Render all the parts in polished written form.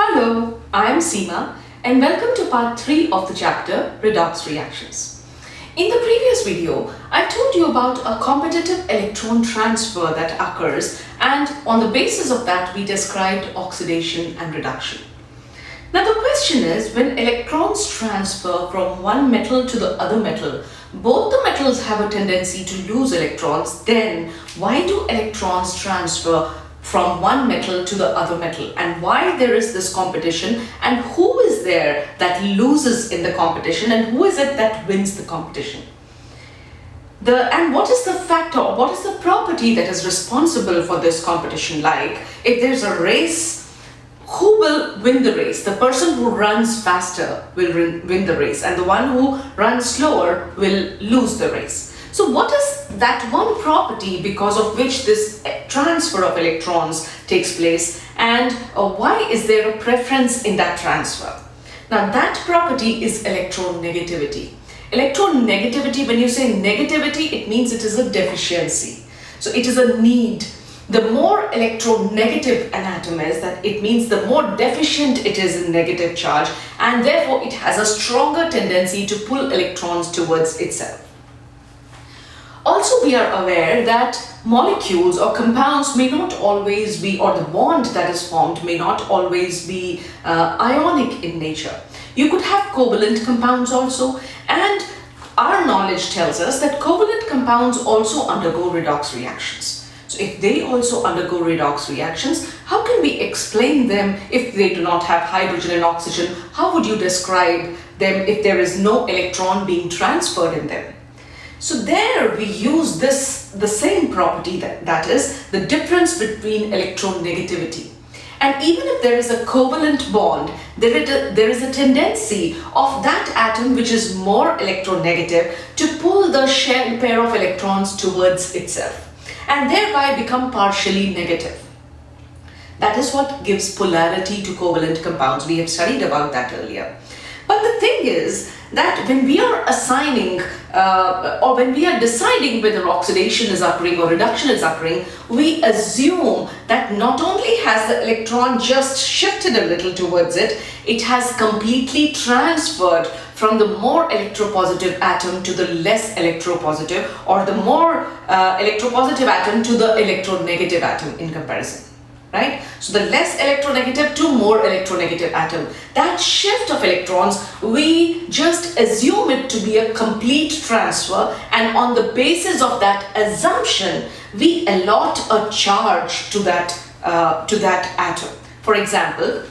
Hello, I am Seema and welcome to part 3 of the chapter Redox Reactions. In the previous video, I told you about a competitive electron transfer that occurs, and on the basis of that we described oxidation and reduction. Now the question is, when electrons transfer from one metal to the other metal, both the metals have a tendency to lose electrons, then why do electrons transfer from one metal to the other metal, and why there is this competition, and who is there that loses in the competition, and who is it that wins the competition? And what is the factor, or what is the property that is responsible for this competition? Like, if there's a race, who will win the race? The person who runs faster will win the race, and the one who runs slower will lose the race. So what is that one property because of which this transfer of electrons takes place, and why is there a preference in that transfer? Now that property is electronegativity. Electronegativity, when you say negativity, it means it is a deficiency. So it is a need. The more electronegative an atom is, that it means the more deficient it is in negative charge, and therefore it has a stronger tendency to pull electrons towards itself. Also, we are aware that molecules or compounds may not always be, or the bond that is formed may not always be ionic in nature. You could have covalent compounds also, and our knowledge tells us that covalent compounds also undergo redox reactions. So if they also undergo redox reactions, how can we explain them if they do not have hydrogen and oxygen? How would you describe them if there is no electron being transferred in them? So there we use the same property, that is the difference between electronegativity. And even if there is a covalent bond, there is a tendency of that atom which is more electronegative to pull the shared pair of electrons towards itself, and thereby become partially negative. That is what gives polarity to covalent compounds. We have studied about that earlier. But the thing is that when we are assigning or when we are deciding whether oxidation is occurring or reduction is occurring, we assume that not only has the electron just shifted a little towards it, it has completely transferred from the more electropositive atom to the less electropositive, or the more electropositive atom to the electronegative atom in comparison. Right? So the less electronegative to more electronegative atom. That shift of electrons, we just assume it to be a complete transfer, and on the basis of that assumption, we allot a charge to that atom. For example,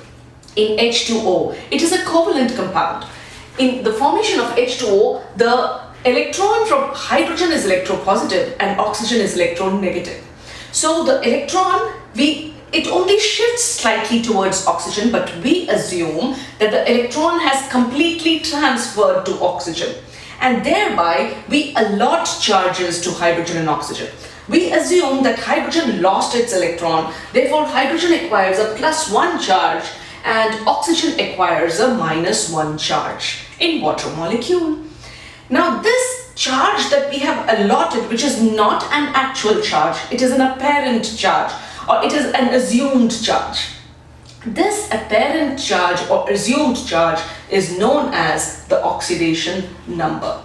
in H2O, it is a covalent compound. In the formation of H2O, the electron from hydrogen is electropositive and oxygen is electronegative. So the electron, it only shifts slightly towards oxygen, but we assume that the electron has completely transferred to oxygen, and thereby we allot charges to hydrogen and oxygen. We assume that hydrogen lost its electron, therefore hydrogen acquires a +1 charge and oxygen acquires a -1 charge in water molecule. Now this charge that we have allotted, which is not an actual charge, it is an apparent charge, or it is an assumed charge. This apparent charge or assumed charge is known as the oxidation number.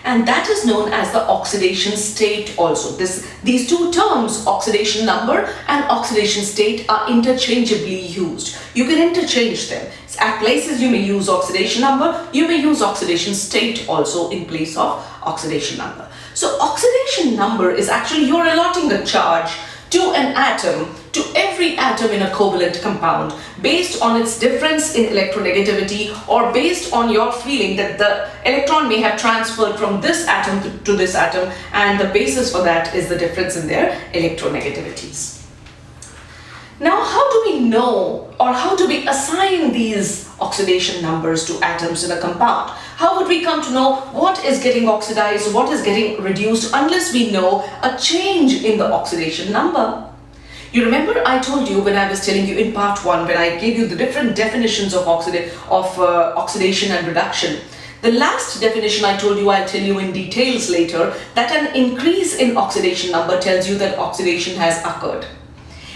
And that is known as the oxidation state also. These two terms, oxidation number and oxidation state, are interchangeably used. You can interchange them. At places you may use oxidation number, you may use oxidation state also in place of oxidation number. So oxidation number is actually you're allotting a charge to an atom, to every atom in a covalent compound, based on its difference in electronegativity, or based on your feeling that the electron may have transferred from this atom to this atom, and the basis for that is the difference in their electronegativities. Now, how do we know, or how do we assign these oxidation numbers to atoms in a compound? How would we come to know what is getting oxidized, what is getting reduced, unless we know a change in the oxidation number? You remember I told you when I was telling you in part 1, when I gave you the different definitions of oxidation and reduction. The last definition I told you, I'll tell you in details later, that an increase in oxidation number tells you that oxidation has occurred.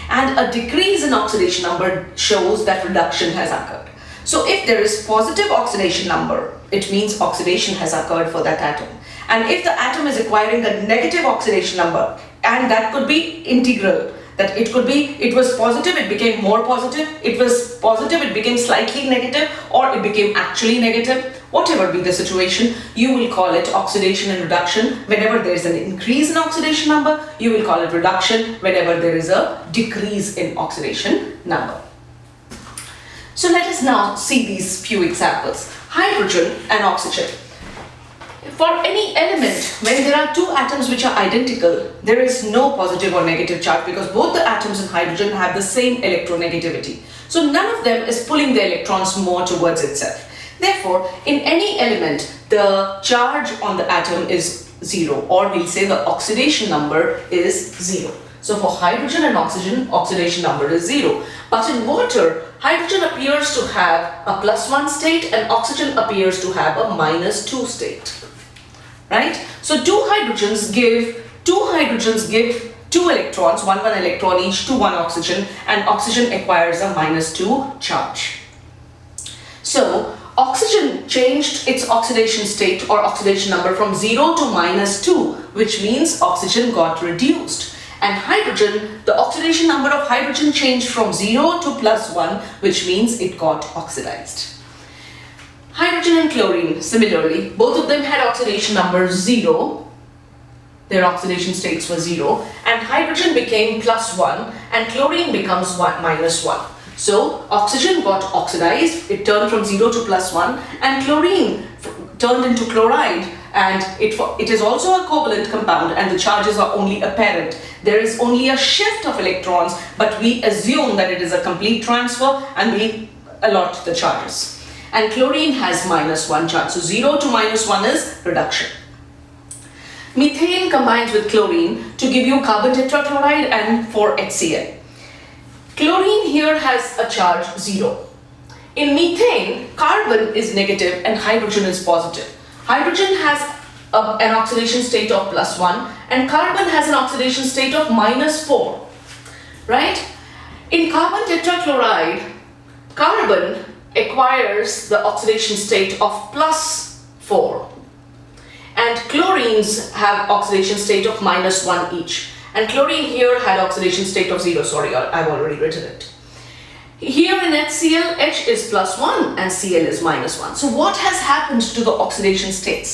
and a decrease in oxidation number shows that reduction has occurred. So if there is positive oxidation number, it means oxidation has occurred for that atom. And if the atom is acquiring a negative oxidation number, and that could be integral, that it could be, it was positive, it became more positive, it was positive, it became slightly negative, or it became actually negative, whatever be the situation, you will call it oxidation and reduction. Whenever there is an increase in oxidation number, you will call it reduction. Whenever there is a decrease in oxidation number. So let us now see these few examples. Hydrogen and oxygen. For any element, when there are two atoms which are identical, there is no positive or negative charge because both the atoms in hydrogen have the same electronegativity. So none of them is pulling the electrons more towards itself. Therefore, in any element, the charge on the atom is zero, or we'll say the oxidation number is zero. So for hydrogen and oxygen, oxidation number is zero. But in water, hydrogen appears to have a +1 state and oxygen appears to have a -2 state. Right? So two hydrogens give two electrons, one electron each to one oxygen, and oxygen acquires a -2 charge. So oxygen changed its oxidation state or oxidation number from 0 to -2, which means oxygen got reduced. And hydrogen, the oxidation number of hydrogen changed from 0 to +1, which means it got oxidized. Hydrogen and chlorine, similarly, both of them had oxidation numbers 0. Their oxidation states were 0, and hydrogen became +1 and chlorine becomes -1. So oxygen got oxidized, it turned from 0 to +1, and chlorine turned into chloride, and it is also a covalent compound and the charges are only apparent. There is only a shift of electrons, but we assume that it is a complete transfer and we allot the charges. And chlorine has -1 charge, so 0 to -1 is reduction. Methane combines with chlorine to give you carbon tetrachloride and 4HCl. Chlorine here has a charge 0. In methane, carbon is negative and hydrogen is positive. Hydrogen has an oxidation state of +1 and carbon has an oxidation state of -4. Right? In carbon tetrachloride, carbon acquires the oxidation state of +4 and chlorines have oxidation state of -1 each, and chlorine here had oxidation state of 0. Sorry, I've already written it. Here in HCl, H is +1 and Cl is -1. So what has happened to the oxidation states?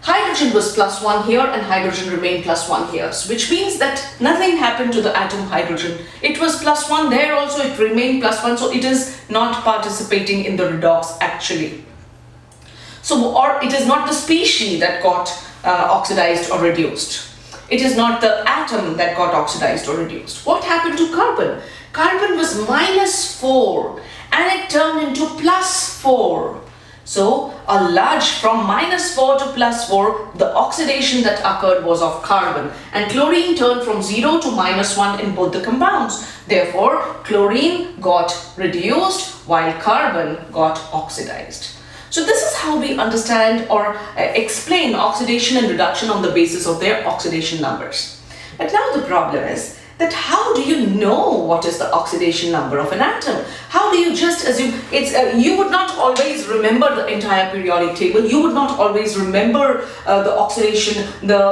Hydrogen was +1 here and hydrogen remained +1 here, which means that nothing happened to the atom hydrogen. It was +1 there also, it remained +1, so it is not participating in the redox actually. So, or it is not the species that got oxidized or reduced. It is not the atom that got oxidized or reduced. What happened to carbon? Carbon was -4 and it turned into +4. So from -4 to +4, the oxidation that occurred was of carbon, and chlorine turned from 0 to -1 in both the compounds. Therefore, chlorine got reduced while carbon got oxidized. So this is how we understand or explain oxidation and reduction on the basis of their oxidation numbers. But now the problem is that how do you know what is the oxidation number of an atom? How do you just assume it's you would not always remember the entire periodic table, you would not always remember the oxidation, the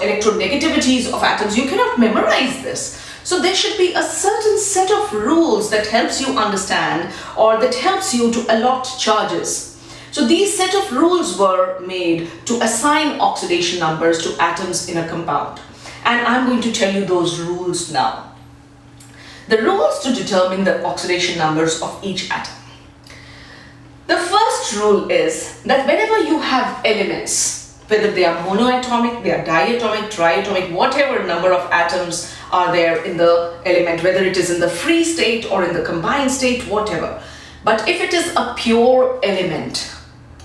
electronegativities of atoms. You cannot memorize this. So there should be a certain set of rules that helps you understand or that helps you to allot charges. So these set of rules were made to assign oxidation numbers to atoms in a compound. And I'm going to tell you those rules now. The rules to determine the oxidation numbers of each atom. The first rule is that whenever you have elements, whether they are monoatomic, they are diatomic, triatomic, whatever number of atoms are there in the element, whether it is in the free state or in the combined state, whatever. But if it is a pure element,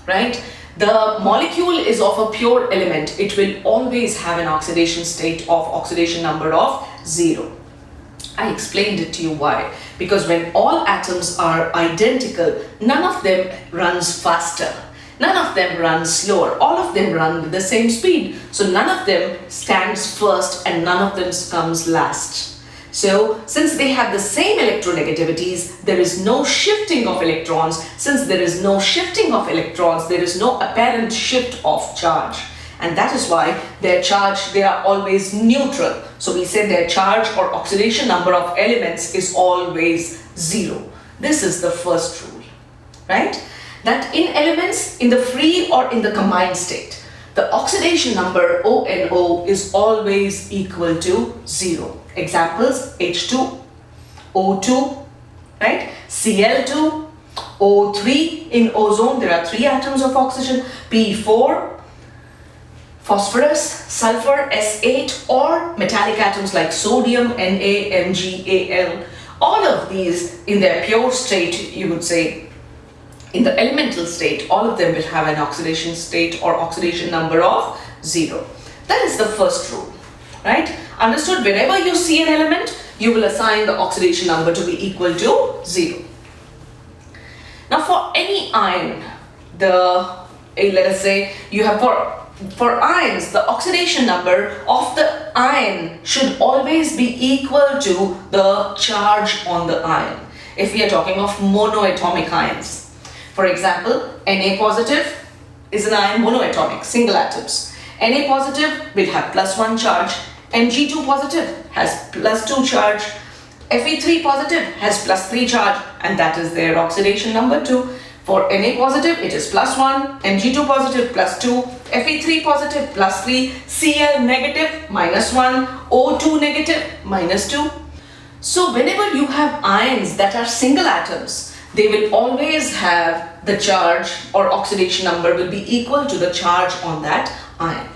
right? The molecule is of a pure element, it will always have an oxidation state of oxidation number of 0. I explained it to you why. Because when all atoms are identical, none of them runs faster. None of them runs slower. All of them run with the same speed. So none of them stands first and none of them comes last. So since they have the same electronegativities, there is no shifting of electrons. Since there is no shifting of electrons, there is no apparent shift of charge. And that is why their charge, they are always neutral. So we said their charge or oxidation number of elements is always 0. This is the first rule, right? That in elements in the free or in the combined state, the oxidation number ONO is always equal to 0. Examples: H2, O2, right? Cl2, O3. In ozone, there are 3 atoms of oxygen. P4, phosphorus, sulfur, S8, or metallic atoms like sodium, Na, Mg, Al. All of these in their pure state, you would say, in the elemental state, all of them will have an oxidation state or oxidation number of 0. That is the first rule, right? Understood? Whenever you see an element, you will assign the oxidation number to be equal to 0. Now for any ion, let us say you have for ions, the oxidation number of the ion should always be equal to the charge on the ion. If we are talking of monoatomic ions, for example, Na positive is an ion monoatomic, single atoms. Na positive will have +1 charge, Mg2 positive has +2 charge, Fe3 positive has +3 charge, and that is their oxidation number too. For Na positive, it is +1, Mg2 positive +2, Fe3 positive +3, Cl negative -1, O2 negative -2. So whenever you have ions that are single atoms, they will always have the charge or oxidation number will be equal to the charge on that ion.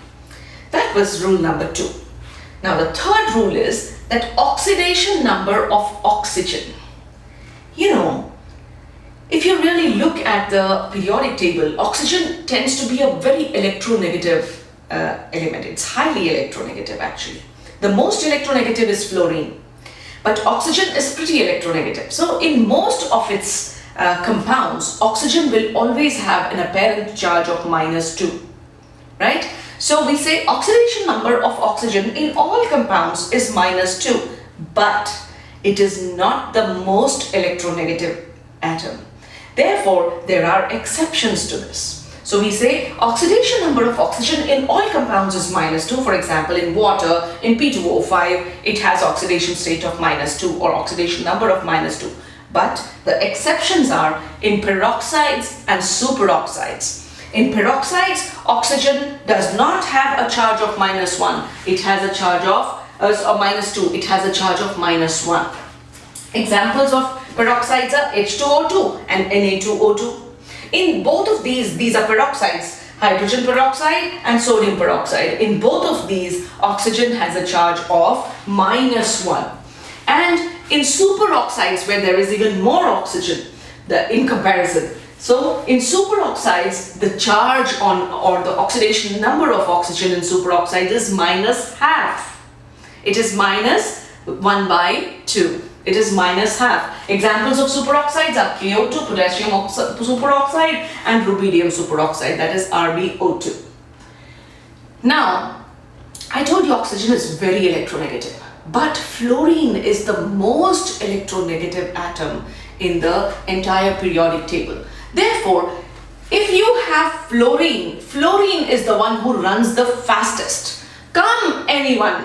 That was rule number 2. Now the third rule is that oxidation number of oxygen. You know, if you really look at the periodic table, oxygen tends to be a very electronegative element. It's highly electronegative actually. The most electronegative is fluorine. But oxygen is pretty electronegative. So in most of its compounds, oxygen will always have an apparent charge of -2, right? So we say oxidation number of oxygen in all compounds is -2, but it is not the most electronegative atom. Therefore, there are exceptions to this. So we say oxidation number of oxygen in all compounds is -2. For example, in water, in P2O5, it has oxidation state of -2 or oxidation number of -2. But the exceptions are in peroxides and superoxides. In peroxides, oxygen does not have a charge of -1. It has a charge of -2. It has a charge of -1. Examples of peroxides are H2O2 and Na2O2. In both of these are peroxides, hydrogen peroxide and sodium peroxide. In both of these, oxygen has a charge of -1. And in superoxides, where there is even more oxygen in comparison. So in superoxides, the charge on or the oxidation number of oxygen in superoxides is -half. It is -1/2. It is -half. Examples of superoxides are KO2, potassium superoxide, and rubidium superoxide, that is RbO2. Now, I told you oxygen is very electronegative, but fluorine is the most electronegative atom in the entire periodic table. Therefore, if you have fluorine, fluorine is the one who runs the fastest. Come anyone,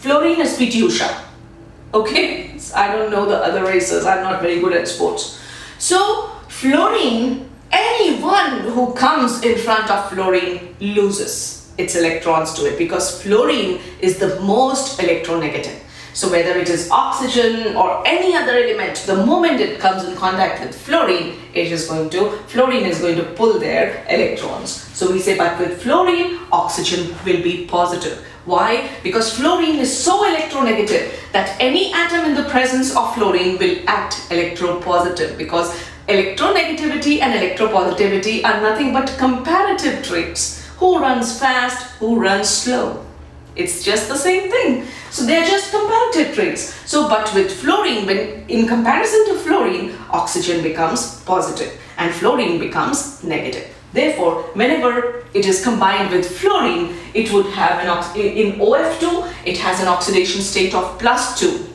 fluorine is PT Usha. Okay, I don't know the other races, I'm not very good at sports. So fluorine, anyone who comes in front of fluorine loses its electrons to it, because fluorine is the most electronegative. So whether it is oxygen or any other element, the moment it comes in contact with fluorine, fluorine is going to pull their electrons. So we say, but with fluorine, oxygen will be positive. Why? Because fluorine is so electronegative that any atom in the presence of fluorine will act electropositive, because electronegativity and electropositivity are nothing but comparative traits. Who runs fast, who runs slow? It's just the same thing. So they're just comparative traits. So, but with fluorine, when in comparison to fluorine, oxygen becomes positive and fluorine becomes negative. Therefore, whenever it is combined with fluorine, it would have in OF2, it has an oxidation state of +2.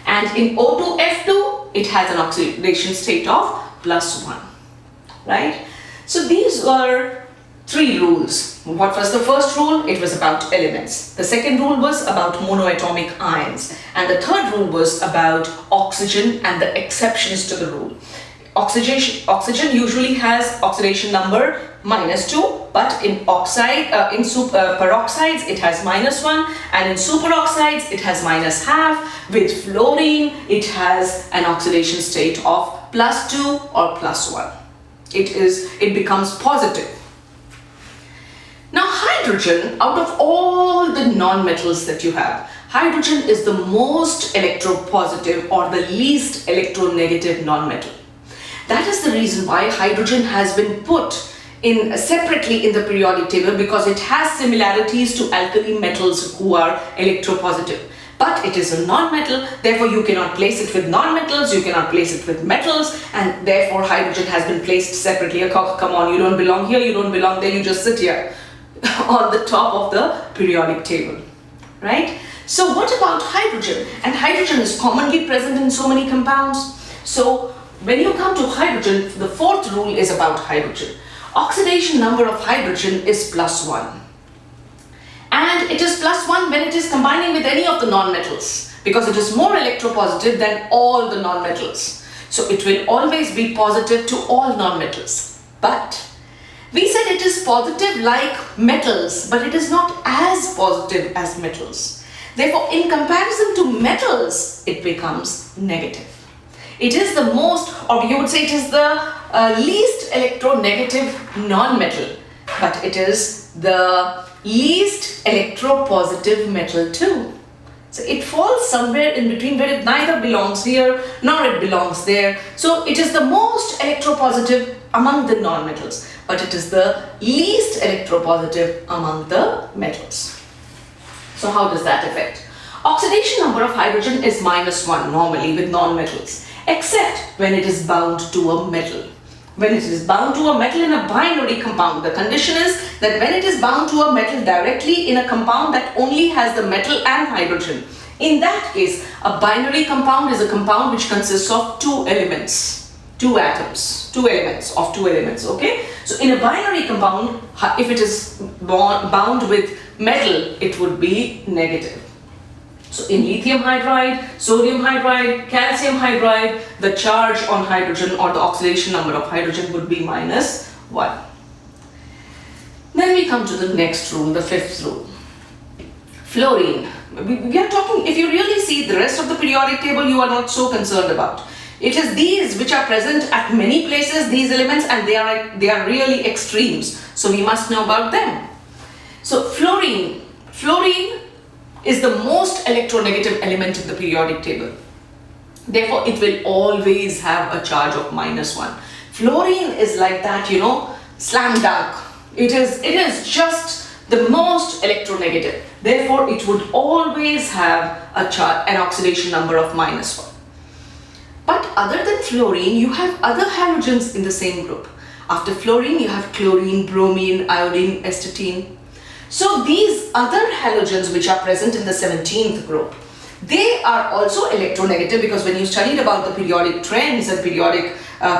And in O2F2, it has an oxidation state of +1, right? So these were 3 rules. What was the first rule? It was about elements. The second rule was about monoatomic ions. And the third rule was about oxygen and the exceptions to the rule. Oxygen usually has oxidation number -2, but in peroxides it has -1, and in superoxides it has -0.5. With fluorine it has an oxidation state of +2 or +1. It becomes positive. Now hydrogen, out of all the non-metals that you have, hydrogen is the most electropositive or the least electronegative non-metal. That is the reason why hydrogen has been put in separately in the periodic table, because it has similarities to alkali metals who are electropositive. But it is a non-metal, therefore you cannot place it with non-metals, you cannot place it with metals, and therefore hydrogen has been placed separately. Come on, you don't belong here, you don't belong there, you just sit here on the top of the periodic table, right? So what about hydrogen? And hydrogen is commonly present in so many compounds. So when you come to hydrogen, the fourth rule is about hydrogen. Oxidation number of hydrogen is +1. And it is +1 when it is combining with any of the non-metals, because it is more electropositive than all the non-metals. So it will always be positive to all non-metals. But we said it is positive like metals, but it is not as positive as metals. Therefore, in comparison to metals, it becomes negative. It is the most, or you would say it is the least electronegative non-metal, but it is the least electropositive metal too. So it falls somewhere in between, where it neither belongs here nor it belongs there. So it is the most electropositive among the non-metals, but it is the least electropositive among the metals. So how does that affect? Oxidation number of hydrogen is -1 normally with non-metals, except when it is bound to a metal. When it is bound to a metal in a binary compound, the condition is that when it is bound to a metal directly in a compound that only has the metal and hydrogen, in that case, a binary compound is a compound which consists of 2 elements, 2 atoms, 2 elements of 2 elements, okay? So in a binary compound, if it is bound with metal, it would be negative. So in lithium hydride, sodium hydride, calcium hydride, the charge on hydrogen or the oxidation number of hydrogen would be -1. Then we come to the next rule, the 5th rule. Fluorine. We are talking, if you really see the rest of the periodic table, you are not so concerned about. It is these which are present at many places, these elements, and they are really extremes. So we must know about them. So fluorine is the most electronegative element in the periodic table. Therefore, it will always have a charge of -1. Fluorine is like that, you know, slam dunk. It is just the most electronegative. Therefore, it would always have an oxidation number of -1. But other than fluorine, you have other halogens in the same group. After fluorine, you have chlorine, bromine, iodine, astatine. So these other halogens which are present in the 17th group, they are also electronegative, because when you studied about the periodic trends and periodic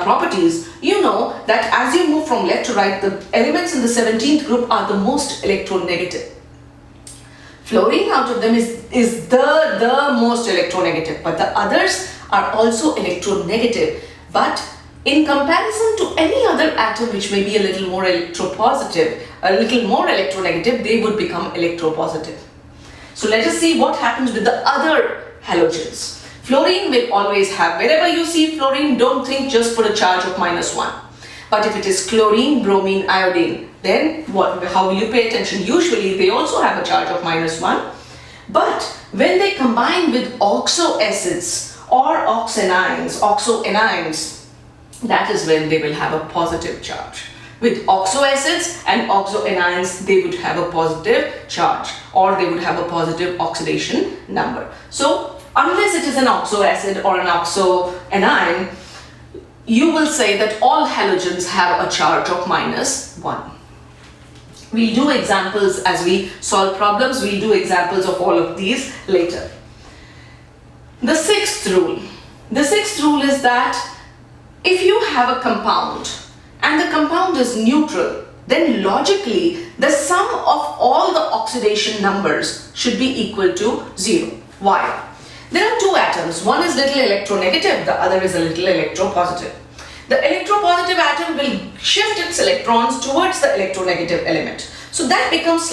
properties, you know that as you move from left to right, the elements in the 17th group are the most electronegative. Fluorine out of them is the most electronegative, but the others are also electronegative. But in comparison to any other atom which may be a little more electropositive, a little more electronegative, they would become electropositive. So let us see what happens with the other halogens. Fluorine will always have, wherever you see fluorine, don't think just put a charge of -1. But if it is chlorine, bromine, iodine, then how will you pay attention? Usually they also have a charge of -1. But when they combine with oxo acids or oxoanions, that is when they will have a positive charge. With oxo acids and oxoanions, they would have a positive charge, or they would have a positive oxidation number. So unless it is an oxo acid or an oxoanion, you will say that all halogens have a charge of -1. We'll do examples as we solve problems. We'll do examples of all of these later. The sixth rule. The sixth rule is that if you have a compound and the compound is neutral, then logically the sum of all the oxidation numbers should be equal to 0. Why? There are two atoms. One is little electronegative, the other is a little electropositive. The electropositive atom will shift its electrons towards the electronegative element. So that becomes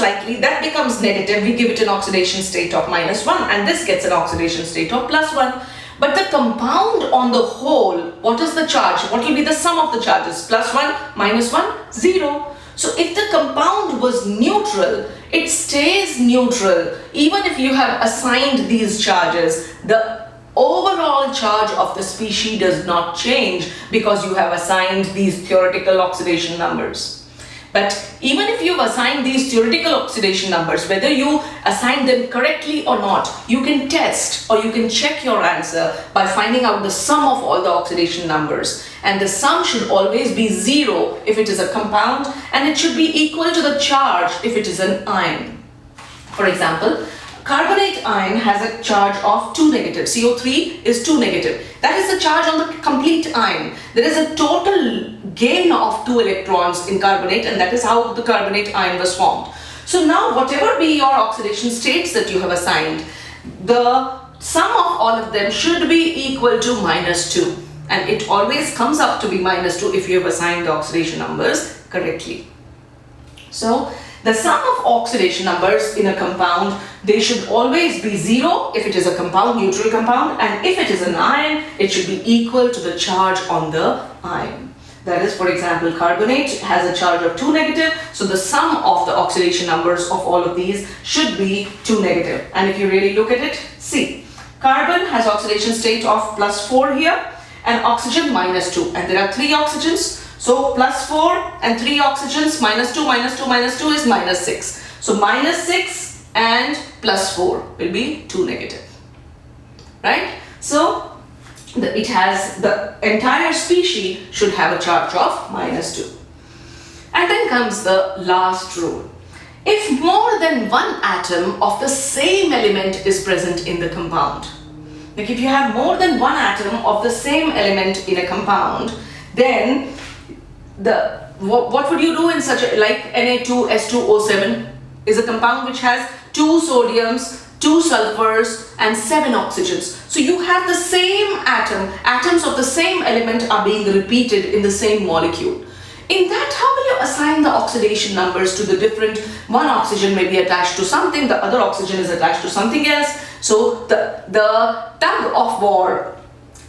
negative. We give it an oxidation state of -1 and this gets an oxidation state of +1. But the compound on the whole, what is the charge? What will be the sum of the charges? +1, -1, 0. So if the compound was neutral, it stays neutral. Even if you have assigned these charges, the overall charge of the species does not change because you have assigned these theoretical oxidation numbers. But even if you've assigned these theoretical oxidation numbers, whether you assign them correctly or not, you can test or you can check your answer by finding out the sum of all the oxidation numbers. And the sum should always be 0 if it is a compound, and it should be equal to the charge if it is an ion. For example, carbonate ion has a charge of 2 negative. CO3 is 2 negative. That is the charge on the complete ion. There is a total gain of 2 electrons in carbonate, and that is how the carbonate ion was formed. So now whatever be your oxidation states that you have assigned, the sum of all of them should be equal to -2. And it always comes up to be -2 if you have assigned the oxidation numbers correctly. So the sum of oxidation numbers in a compound, they should always be 0 if it is a compound, neutral compound, and if it is an ion, it should be equal to the charge on the ion. That is, for example, carbonate has a charge of 2 negative, so the sum of the oxidation numbers of all of these should be 2 negative. And if you really look at it, see, carbon has oxidation state of +4 here, and oxygen -2, and there are 3 oxygens. So +4 and 3 oxygens, -2, -2, -2 is -6. So -6 and +4 will be 2 negative, right? So it has, the entire species should have a charge of -2. And then comes the last rule. If more than one atom of the same element is present in the compound, like if you have more than one atom of the same element in a compound, then what would you do in such a, like Na2S2O7 is a compound which has 2 sodiums, 2 sulfurs and 7 oxygens. So you have the same atom, atoms of the same element are being repeated in the same molecule. In that, how will you assign the oxidation numbers to the different, one oxygen may be attached to something, the other oxygen is attached to something else. So the tug of war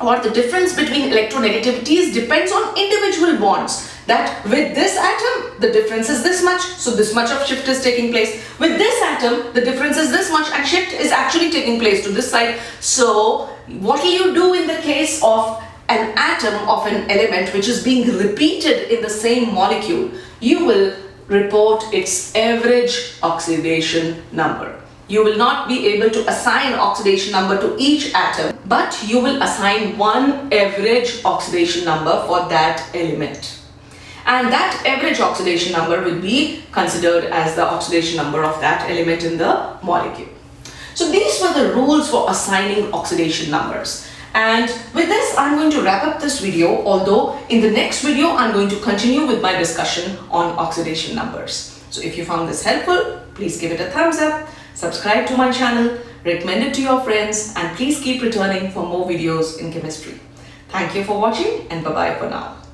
or the difference between electronegativities depends on individual bonds. That with this atom, the difference is this much, so this much of shift is taking place. With this atom, the difference is this much and shift is actually taking place to this side. So what will you do in the case of an atom of an element which is being repeated in the same molecule? You will report its average oxidation number. You will not be able to assign oxidation number to each atom, but you will assign one average oxidation number for that element. And that average oxidation number will be considered as the oxidation number of that element in the molecule. So these were the rules for assigning oxidation numbers. And with this, I'm going to wrap up this video, although in the next video, I'm going to continue with my discussion on oxidation numbers. So if you found this helpful, please give it a thumbs up, subscribe to my channel, recommend it to your friends, and please keep returning for more videos in chemistry. Thank you for watching, and bye-bye for now.